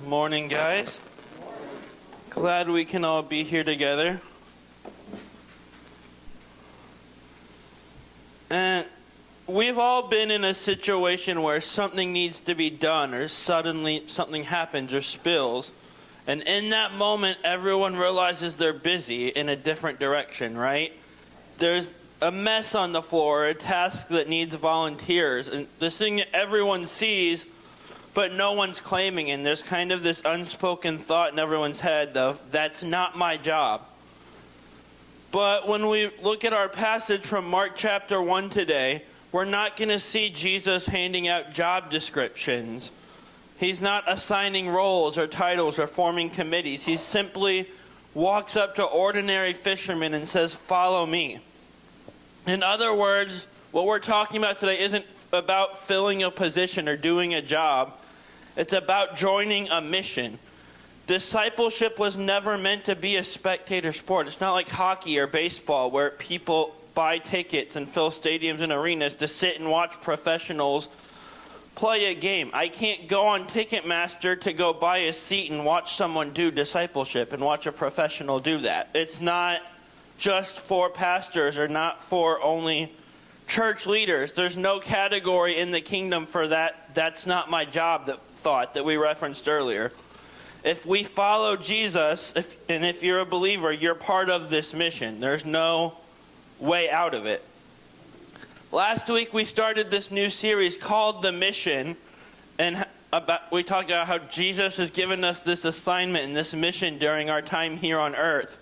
Morning, guys. Glad we can all be here together. And we've all been in a situation where something needs to be done, or suddenly something happens or spills. And in that moment, everyone realizes they're busy in a different direction, right? There's a mess on the floor, a task that needs volunteers, and this thing that everyone sees, but no one's claiming. And there's kind of this unspoken thought in everyone's head of, that's not my job. But when we look at our passage from Mark chapter 1 today, we're not going to see Jesus handing out job descriptions. He's not assigning roles or titles or forming committees. He simply walks up to ordinary fishermen and says, "Follow me." In other words, what we're talking about today isn't about filling a position or doing a job. It's about joining a mission. Discipleship was never meant to be a spectator sport. It's not like hockey or baseball where people buy tickets and fill stadiums and arenas to sit and watch professionals play a game. I can't go on Ticketmaster to go buy a seat and watch someone do discipleship and watch a professional do that. It's not just for pastors or not for only church leaders. There's no category in the kingdom for that. That's not my job thought that we referenced earlier. If we follow Jesus, if you're a believer, you're part of this mission. There's no way out of it. Last week we started this new series called The Mission, and we talked about how Jesus has given us this assignment and this mission during our time here on earth,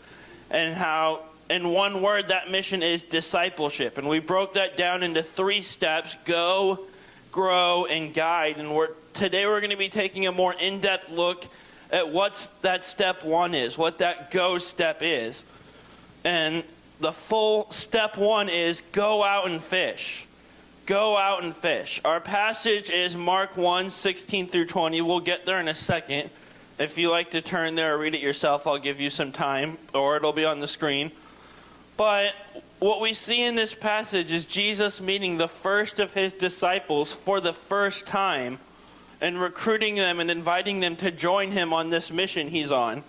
and how in one word that mission is discipleship. And we broke that down into 3 steps: go, grow, and guide. And today we're going to be taking a more in-depth look at what that step 1 is, what that go step is. And the full step 1 is go out and fish. Go out and fish. Our passage is Mark 1, 16 through 20. We'll get there in a second. If you like to turn there or read it yourself, I'll give you some time, or it'll be on the screen. But what we see in this passage is Jesus meeting the first of his disciples for the first time and recruiting them and inviting them to join him on this mission he's on.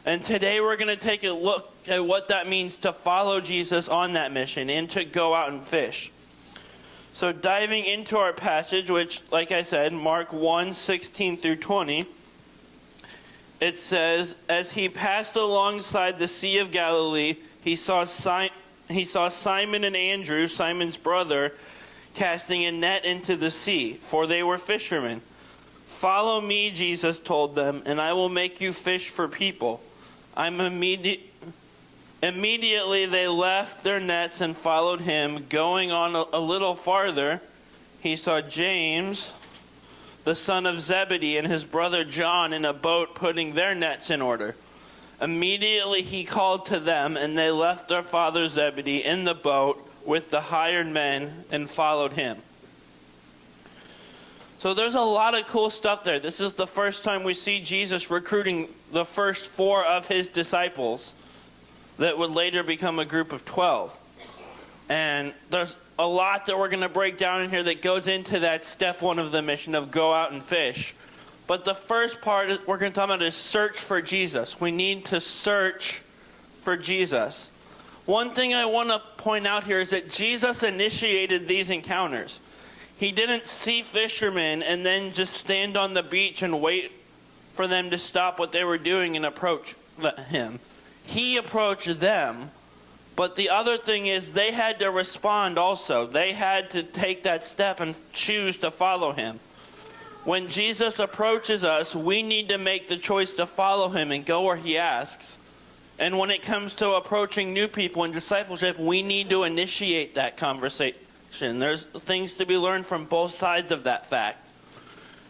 And today we're going to take a look at what that means to follow Jesus on that mission and to go out and fish. So diving into our passage, which, like I said, Mark 1, 16 through 20, it says, "As he passed alongside the Sea of Galilee, he saw Simon and Andrew, Simon's brother, casting a net into the sea, for they were fishermen. 'Follow me,' Jesus told them, 'and I will make you fish for people.' Immediately they left their nets and followed him. Going on a little farther, he saw James, the son of Zebedee, and his brother John in a boat putting their nets in order. Immediately he called to them, and they left their father Zebedee in the boat with the hired men and followed him." So there's a lot of cool stuff there. This is the first time we see Jesus recruiting the first 4 of his disciples that would later become a group of 12. And there's a lot that we're going to break down in here that goes into that step 1 of the mission of go out and fish. But the first part we're going to talk about is search for Jesus. We need to search for Jesus. One thing I want to point out here is that Jesus initiated these encounters. He didn't see fishermen and then just stand on the beach and wait for them to stop what they were doing and approach him. He approached them, but the other thing is they had to respond also. They had to take that step and choose to follow him. When Jesus approaches us, we need to make the choice to follow him and go where he asks. And when it comes to approaching new people in discipleship, we need to initiate that conversation. There's things to be learned from both sides of that fact.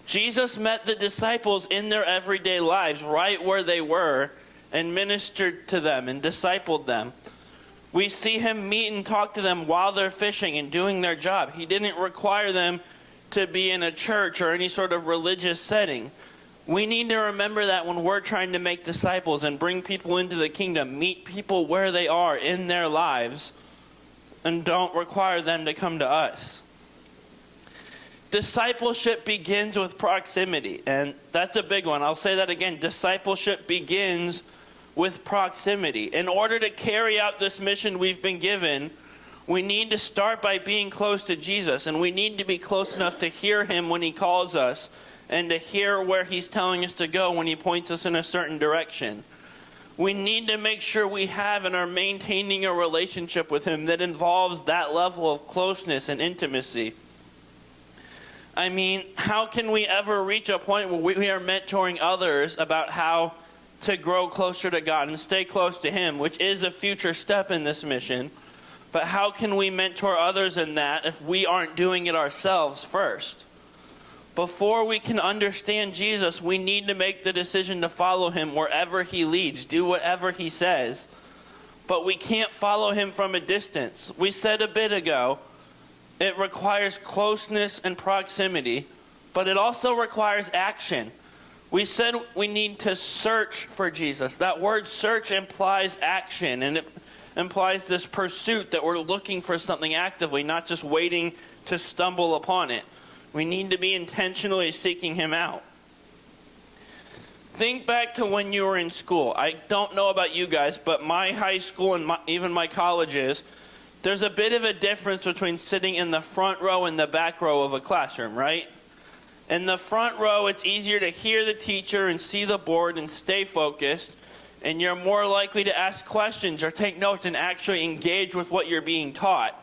Jesus met the disciples in their everyday lives, right where they were, and ministered to them and discipled them. We see him meet and talk to them while they're fishing and doing their job. He didn't require them to be in a church or any sort of religious setting. We need to remember that when we're trying to make disciples and bring people into the kingdom, meet people where they are in their lives, and don't require them to come to us. Discipleship begins with proximity, and that's a big one. I'll say that again. Discipleship begins with proximity. In order to carry out this mission we've been given, we need to start by being close to Jesus, and we need to be close enough to hear him when he calls us and to hear where he's telling us to go when he points us in a certain direction. We need to make sure we have and are maintaining a relationship with him that involves that level of closeness and intimacy. I mean, how can we ever reach a point where we are mentoring others about how to grow closer to God and stay close to him, which is a future step in this mission? But how can we mentor others in that if we aren't doing it ourselves first? Before we can understand Jesus, we need to make the decision to follow him wherever he leads, do whatever he says. But we can't follow him from a distance. We said a bit ago, it requires closeness and proximity, but it also requires action. We said we need to search for Jesus. That word search implies action, and it implies this pursuit that we're looking for something actively, not just waiting to stumble upon it. We need to be intentionally seeking him out. Think back to when you were in school. I don't know about you guys, but my high school and even my colleges, there's a bit of a difference between sitting in the front row and the back row of a classroom, right? In the front row, it's easier to hear the teacher and see the board and stay focused, and you're more likely to ask questions or take notes and actually engage with what you're being taught.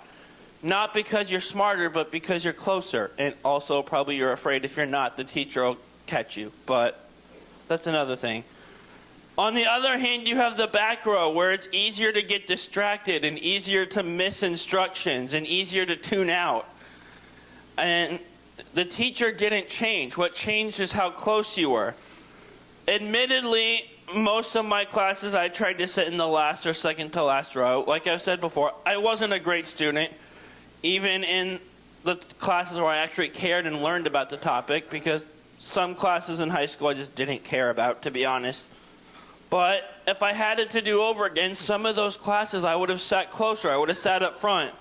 Not because you're smarter, but because you're closer. And also, probably you're afraid if you're not, the teacher will catch you. But that's another thing. On the other hand, you have the back row where it's easier to get distracted and easier to miss instructions and easier to tune out. And the teacher didn't change. What changed is how close you were. Admittedly, most of my classes I tried to sit in the last or second to last row. Like I said before, I wasn't a great student, even in the classes where I actually cared and learned about the topic, because some classes in high school I just didn't care about, to be honest. But if I had it to do over again, some of those classes I would have sat closer. I would have sat up front.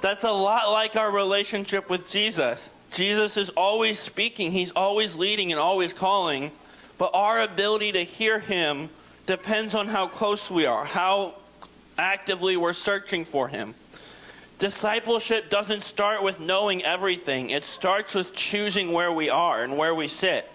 That's a lot like our relationship with Jesus. Jesus is always speaking. He's always leading and always calling. But our ability to hear him depends on how close we are, how actively we're searching for him. Discipleship doesn't start with knowing everything. It starts with choosing where we are and where we sit.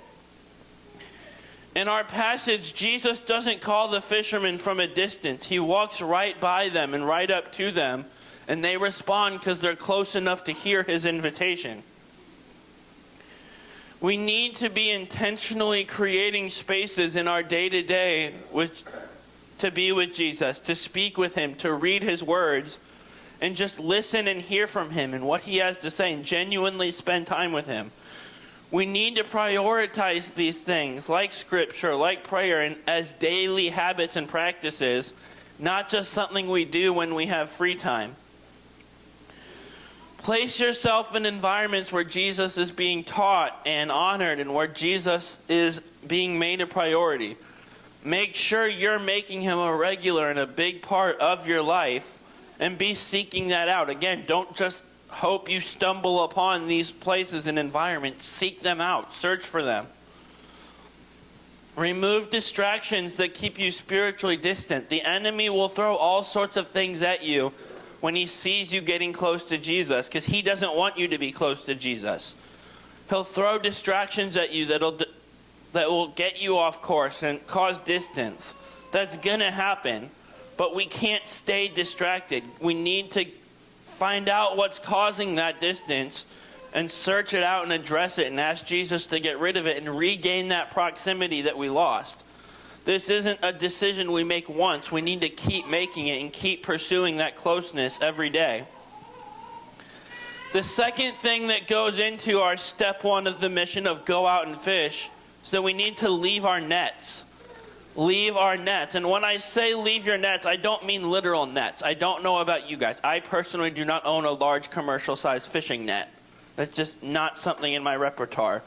In our passage, Jesus doesn't call the fishermen from a distance. He walks right by them and right up to them, and they respond because they're close enough to hear his invitation. We need to be intentionally creating spaces in our day-to-day to be with Jesus, to speak with him, to read his words, and just listen and hear from him and what he has to say and genuinely spend time with him. We need to prioritize these things like scripture, like prayer, and as daily habits and practices, not just something we do when we have free time. Place yourself in environments where Jesus is being taught and honored and where Jesus is being made a priority. Make sure you're making him a regular and a big part of your life, and be seeking that out. Again, don't just hope you stumble upon these places and environments. Seek them out. Search for them. Remove distractions that keep you spiritually distant. The enemy will throw all sorts of things at you when he sees you getting close to Jesus, because he doesn't want you to be close to Jesus. He'll throw distractions at you that will get you off course and cause distance. That's going to happen, but we can't stay distracted. We need to find out what's causing that distance and search it out and address it and ask Jesus to get rid of it and regain that proximity that we lost. This isn't a decision we make once. We need to keep making it and keep pursuing that closeness every day. The second thing that goes into our step one of the mission of go out and fish is that we need to leave our nets. Leave our nets. And when I say leave your nets, I don't mean literal nets. I don't know about you guys. I personally do not own a large commercial-sized fishing net. That's just not something in my repertoire.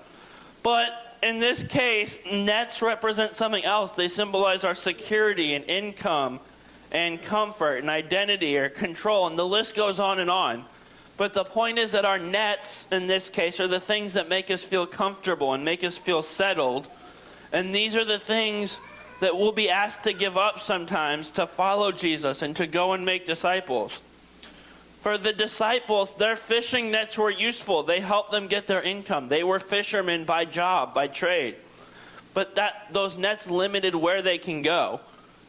But in this case, nets represent something else. They symbolize our security and income and comfort and identity or control. And the list goes on and on. But the point is that our nets, in this case, are the things that make us feel comfortable and make us feel settled. And these are the things that we'll be asked to give up sometimes to follow Jesus and to go and make disciples. For the disciples, their fishing nets were useful. They helped them get their income. They were fishermen by job, by trade. But those nets limited where they can go.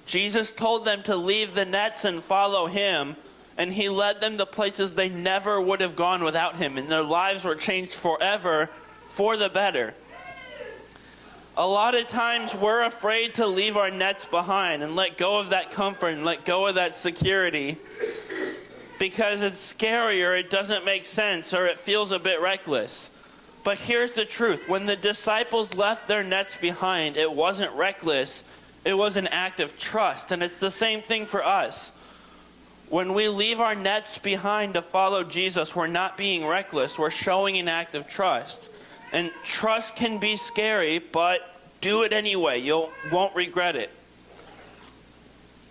Jesus told them to leave the nets and follow him, and he led them to places they never would have gone without him, and their lives were changed forever for the better. A lot of times we're afraid to leave our nets behind and let go of that comfort and let go of that security because it's scary or it doesn't make sense or it feels a bit reckless. But here's the truth. When the disciples left their nets behind, it wasn't reckless. It was an act of trust. And it's the same thing for us. When we leave our nets behind to follow Jesus, we're not being reckless. We're showing an act of trust. And trust can be scary, but do it anyway. You won't regret it.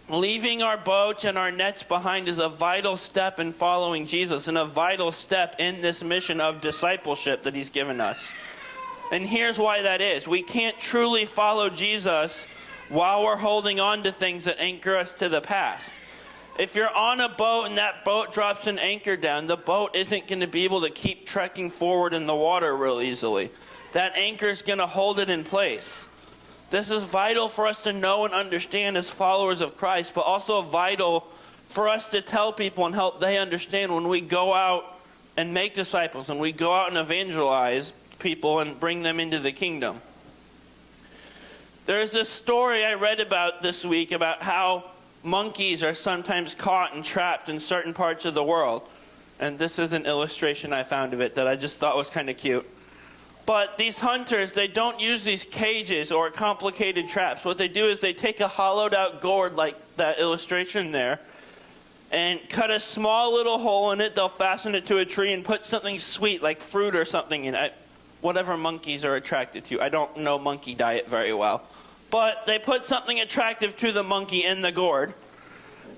Leaving our boats and our nets behind is a vital step in following Jesus and a vital step in this mission of discipleship that he's given us. And here's why that is. We can't truly follow Jesus while we're holding on to things that anchor us to the past. If you're on a boat and that boat drops an anchor down, the boat isn't going to be able to keep trekking forward in the water real easily. That anchor is going to hold it in place. This is vital for us to know and understand as followers of Christ, but also vital for us to tell people and help they understand when we go out and make disciples, and we go out and evangelize people and bring them into the kingdom. There's this story I read about this week about how monkeys are sometimes caught and trapped in certain parts of the world. And this is an illustration I found of it that I just thought was kind of cute. But these hunters, they don't use these cages or complicated traps. What they do is they take a hollowed out gourd like that illustration there and cut a small little hole in it. They'll fasten it to a tree and put something sweet like fruit or something in it. Whatever monkeys are attracted to. I don't know monkey diet very well. But they put something attractive to the monkey in the gourd.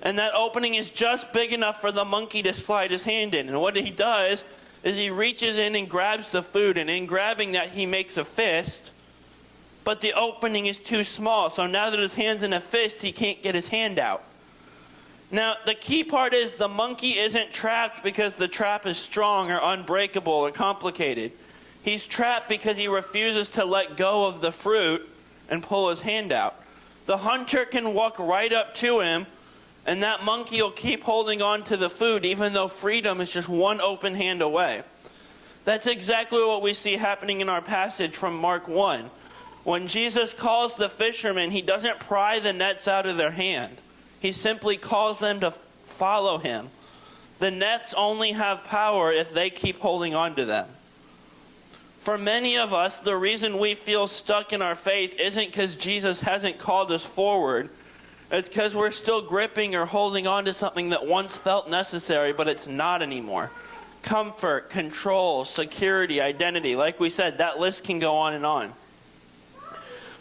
And that opening is just big enough for the monkey to slide his hand in. And what he does is he reaches in and grabs the food. And in grabbing that, he makes a fist. But the opening is too small. So now that his hand's in a fist, he can't get his hand out. Now, the key part is the monkey isn't trapped because the trap is strong or unbreakable or complicated. He's trapped because he refuses to let go of the fruit and pull his hand out. The hunter can walk right up to him, and that monkey will keep holding on to the food even though freedom is just one open hand away. That's exactly what we see happening in our passage from Mark 1. When Jesus calls the fishermen, he doesn't pry the nets out of their hand. He simply calls them to follow him. The nets only have power if they keep holding on to them. For many of us, the reason we feel stuck in our faith isn't because Jesus hasn't called us forward. It's because we're still gripping or holding on to something that once felt necessary, but it's not anymore. Comfort, control, security, identity. Like we said, that list can go on and on.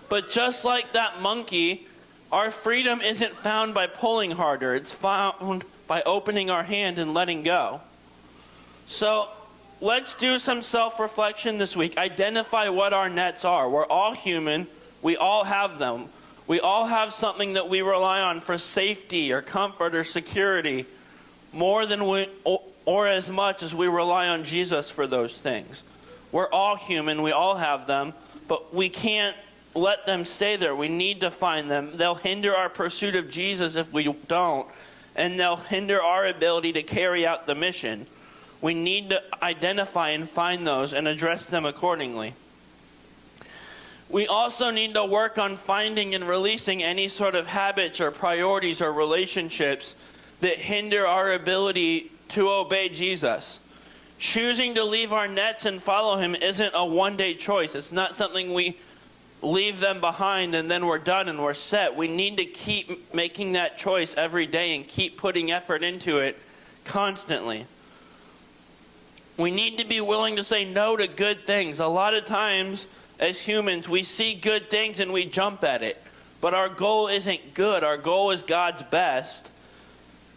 But just like that monkey, our freedom isn't found by pulling harder. It's found by opening our hand and letting go. So let's do some self-reflection this week. Identify what our nets are. We're all human. We all have them. We all have something that we rely on for safety or comfort or security more than or as much as we rely on Jesus for those things. We're all human. We all have them, but we can't let them stay there. We need to find them. They'll hinder our pursuit of Jesus if we don't, and they'll hinder our ability to carry out the mission. We need to identify and find those and address them accordingly. We also need to work on finding and releasing any sort of habits or priorities or relationships that hinder our ability to obey Jesus. Choosing to leave our nets and follow him isn't a one-day choice. It's not something we leave them behind and then we're done and we're set. We need to keep making that choice every day and keep putting effort into it constantly. We need to be willing to say no to good things. A lot of times, as humans, we see good things and we jump at it. But our goal isn't good. Our goal is God's best.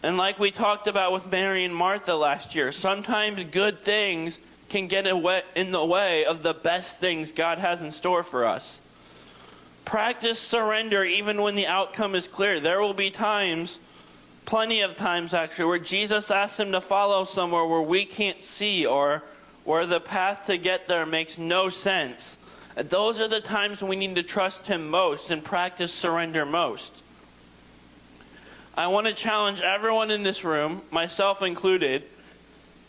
And like we talked about with Mary and Martha last year, sometimes good things can get in the way of the best things God has in store for us. Practice surrender even when the outcome is clear. There will be times, plenty of times actually, where Jesus asks him to follow somewhere where we can't see or where the path to get there makes no sense. Those are the times we need to trust him most and practice surrender most. I want to challenge everyone in this room, myself included,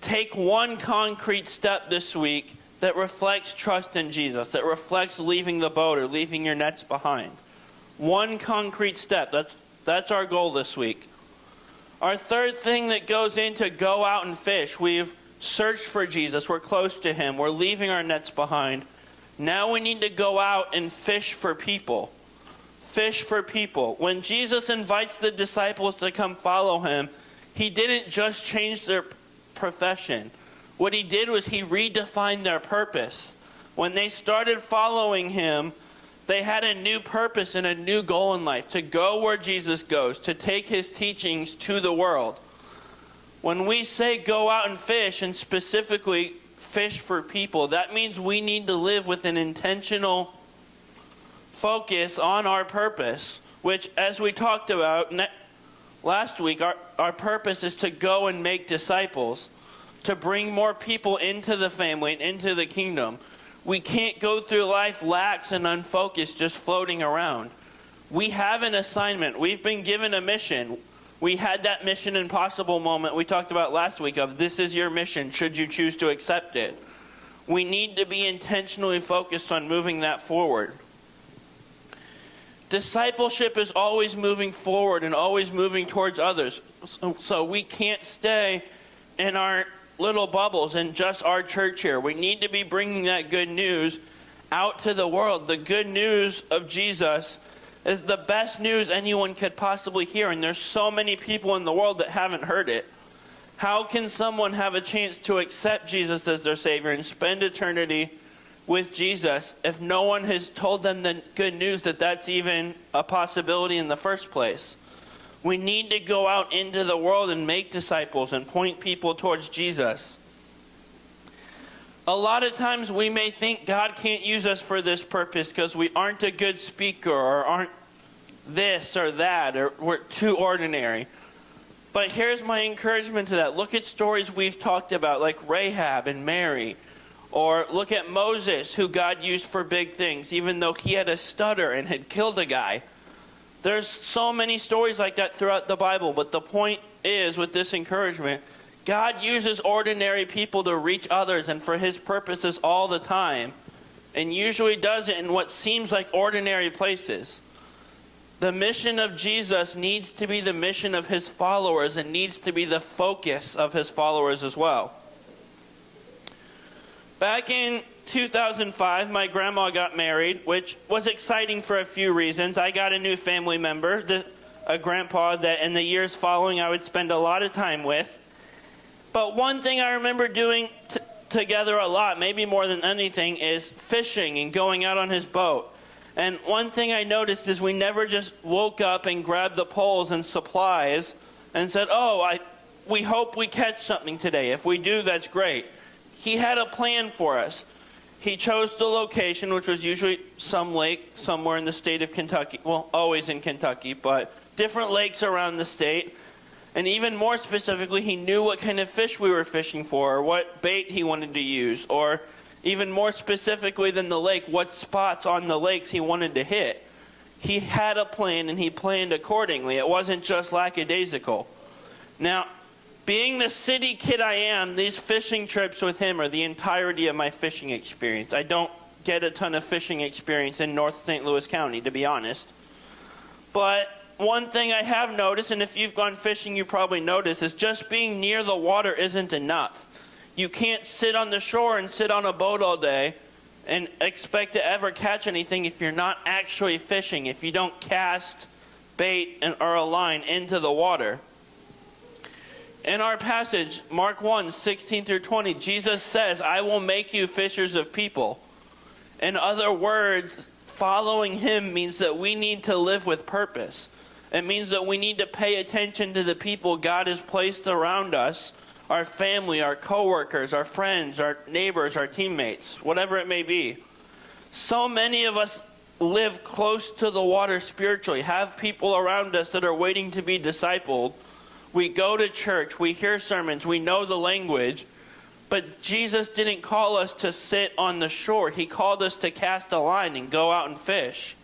take one concrete step this week that reflects trust in Jesus, that reflects leaving the boat or leaving your nets behind. One concrete step. That's our goal this week. Our third thing that goes into go out and fish. We've searched for Jesus. We're close to him. We're leaving our nets behind. Now we need to go out and fish for people. Fish for people. When Jesus invites the disciples to come follow him, he didn't just change their profession. What he did was he redefined their purpose. When they started following him, they had a new purpose and a new goal in life, to go where Jesus goes, to take his teachings to the world. When we say go out and fish, and specifically fish for people, that means we need to live with an intentional focus on our purpose, which, as we talked about last week, our purpose is to go and make disciples, to bring more people into the family and into the kingdom. We can't go through life lax and unfocused, just floating around. We have an assignment. We've been given a mission. We had that Mission Impossible moment we talked about last week of this is your mission, should you choose to accept it. We need to be intentionally focused on moving that forward. Discipleship is always moving forward and always moving towards others. So we can't stay in our little bubbles and just our church here. We need to be bringing that good news out to the world. The good news of Jesus is the best news anyone could possibly hear, and there's so many people in the world that haven't heard it. How can someone have a chance to accept Jesus as their Savior and spend eternity with Jesus if no one has told them the good news that that's even a possibility in the first place? We need to go out into the world and make disciples and point people towards Jesus. A lot of times we may think God can't use us for this purpose because we aren't a good speaker or aren't this or that or we're too ordinary. But here's my encouragement to that. Look at stories we've talked about like Rahab and Mary. Or look at Moses, who God used for big things, even though he had a stutter and had killed a guy. There's so many stories like that throughout the Bible. But the point is, with this encouragement, God uses ordinary people to reach others and for his purposes all the time. And usually does it in what seems like ordinary places. The mission of Jesus needs to be the mission of his followers and needs to be the focus of his followers as well. Back in 2005, my grandma got married, which was exciting for a few reasons. I got a new family member, a grandpa that in the years following I would spend a lot of time with. But one thing I remember doing together a lot, maybe more than anything, is fishing and going out on his boat. And one thing I noticed is we never just woke up and grabbed the poles and supplies and said, we hope we catch something today. If we do, that's great. He had a plan for us. He chose the location, which was usually some lake somewhere in the state of Kentucky. Well, always in Kentucky, but different lakes around the state. And even more specifically, he knew what kind of fish we were fishing for, or what bait he wanted to use, or even more specifically than the lake, what spots on the lakes he wanted to hit. He had a plan, and he planned accordingly. It wasn't just lackadaisical. Now, being the city kid I am, these fishing trips with him are the entirety of my fishing experience. I don't get a ton of fishing experience in North St. Louis County, to be honest. But one thing I have noticed, and if you've gone fishing you probably noticed, is just being near the water isn't enough. You can't sit on the shore and sit on a boat all day and expect to ever catch anything if you're not actually fishing, if you don't cast bait or a line into the water. In our passage, Mark 1, 16 through 20, Jesus says, I will make you fishers of people. In other words, following him means that we need to live with purpose. It means that we need to pay attention to the people God has placed around us, our family, our coworkers, our friends, our neighbors, our teammates, whatever it may be. So many of us live close to the water spiritually, have people around us that are waiting to be discipled. We go to church, we hear sermons, we know the language, but Jesus didn't call us to sit on the shore. He called us to cast a line and go out and fish.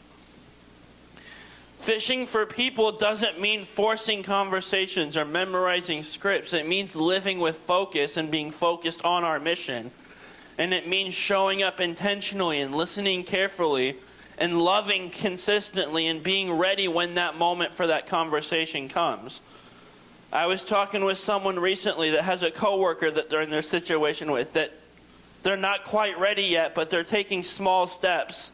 Fishing for people doesn't mean forcing conversations or memorizing scripts. It means living with focus and being focused on our mission. And it means showing up intentionally and listening carefully and loving consistently and being ready when that moment for that conversation comes. I was talking with someone recently that has a coworker that they're in their situation with, that they're not quite ready yet, but they're taking small steps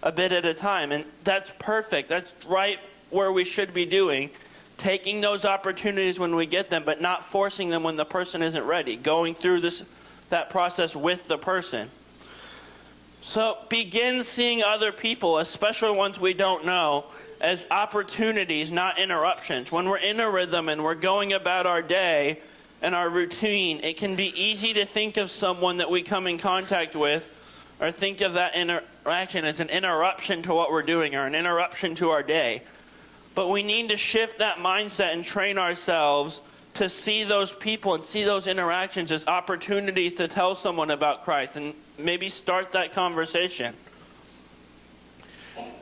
a bit at a time. And that's perfect. That's right where we should be doing. Taking those opportunities when we get them, but not forcing them when the person isn't ready. Going through that process with the person. So begin seeing other people, especially ones we don't know, as opportunities, not interruptions. When we're in a rhythm and we're going about our day and our routine, it can be easy to think of someone that we come in contact with or think of that interaction as an interruption to what we're doing or an interruption to our day. But we need to shift that mindset and train ourselves to see those people and see those interactions as opportunities to tell someone about Christ and maybe start that conversation.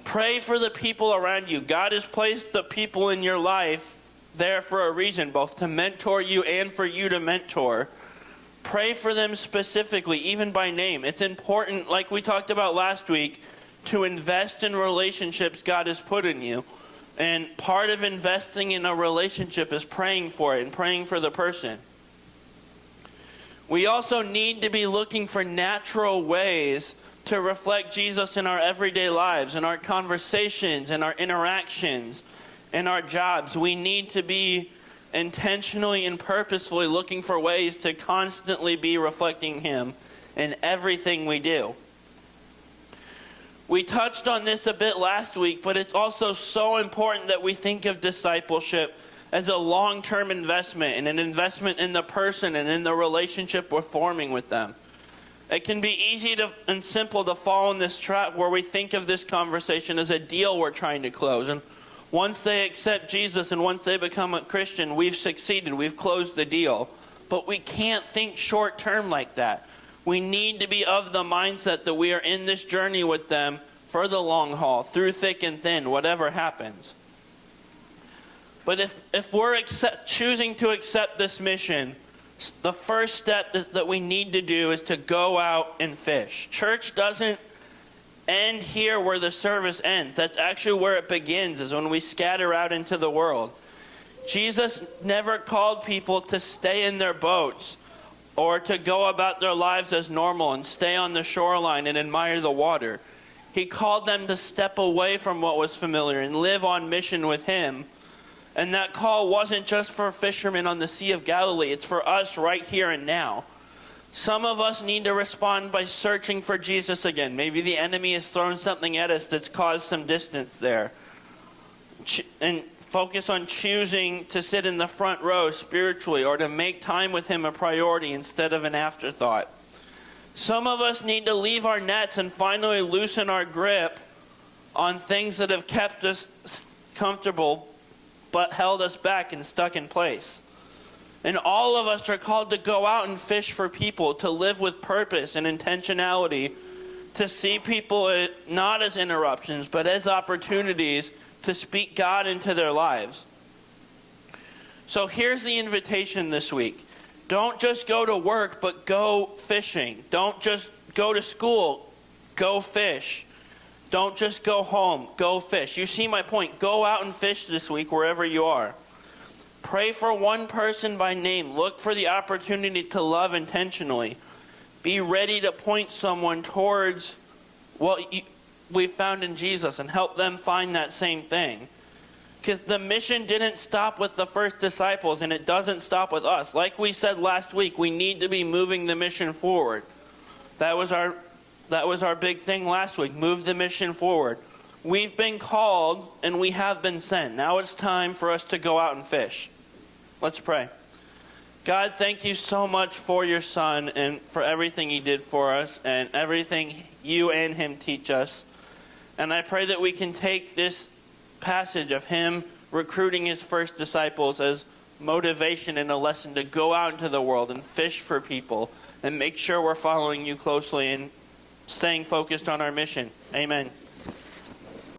Pray for the people around you. God has placed the people in your life there for a reason, both to mentor you and for you to mentor. Pray for them specifically, even by name. It's important, like we talked about last week, to invest in relationships God has put in you. And part of investing in a relationship is praying for it and praying for the person. We also need to be looking for natural ways to reflect Jesus in our everyday lives, in our conversations, in our interactions, in our jobs. We need to be intentionally and purposefully looking for ways to constantly be reflecting Him in everything we do. We touched on this a bit last week, but it's also so important that we think of discipleship as a long-term investment and an investment in the person and in the relationship we're forming with them. It can be easy and simple to fall in this trap where we think of this conversation as a deal we're trying to close. And once they accept Jesus and once they become a Christian, we've succeeded, we've closed the deal. But we can't think short-term like that. We need to be of the mindset that we are in this journey with them for the long haul, through thick and thin, whatever happens. But if we're choosing to accept this mission, the first step that we need to do is to go out and fish. Church doesn't end here where the service ends. That's actually where it begins, is when we scatter out into the world. Jesus never called people to stay in their boats or to go about their lives as normal and stay on the shoreline and admire the water. He called them to step away from what was familiar and live on mission with Him. And that call wasn't just for fishermen on the Sea of Galilee. It's for us right here and now. Some of us need to respond by searching for Jesus again. Maybe the enemy has thrown something at us that's caused some distance there. And focus on choosing to sit in the front row spiritually or to make time with Him a priority instead of an afterthought. Some of us need to leave our nets and finally loosen our grip on things that have kept us comfortable but held us back and stuck in place. And all of us are called to go out and fish for people, to live with purpose and intentionality, to see people not as interruptions but as opportunities to speak God into their lives. So here's the invitation this week. Don't just go to work, but go fishing. Don't just go to school, go fish. Don't just go home, go fish. You see my point. Go out and fish this week wherever you are. Pray for one person by name. Look for the opportunity to love intentionally. Be ready to point someone towards what we found in Jesus and help them find that same thing. Because the mission didn't stop with the first disciples, and it doesn't stop with us. Like we said last week, we need to be moving the mission forward. That was our big thing last week. Move the mission forward. We've been called and we have been sent. Now it's time for us to go out and fish. Let's pray. God, thank you so much for your Son and for everything he did for us and everything you and him teach us. And I pray that we can take this passage of him recruiting his first disciples as motivation and a lesson to go out into the world and fish for people and make sure we're following you closely and staying focused on our mission. Amen.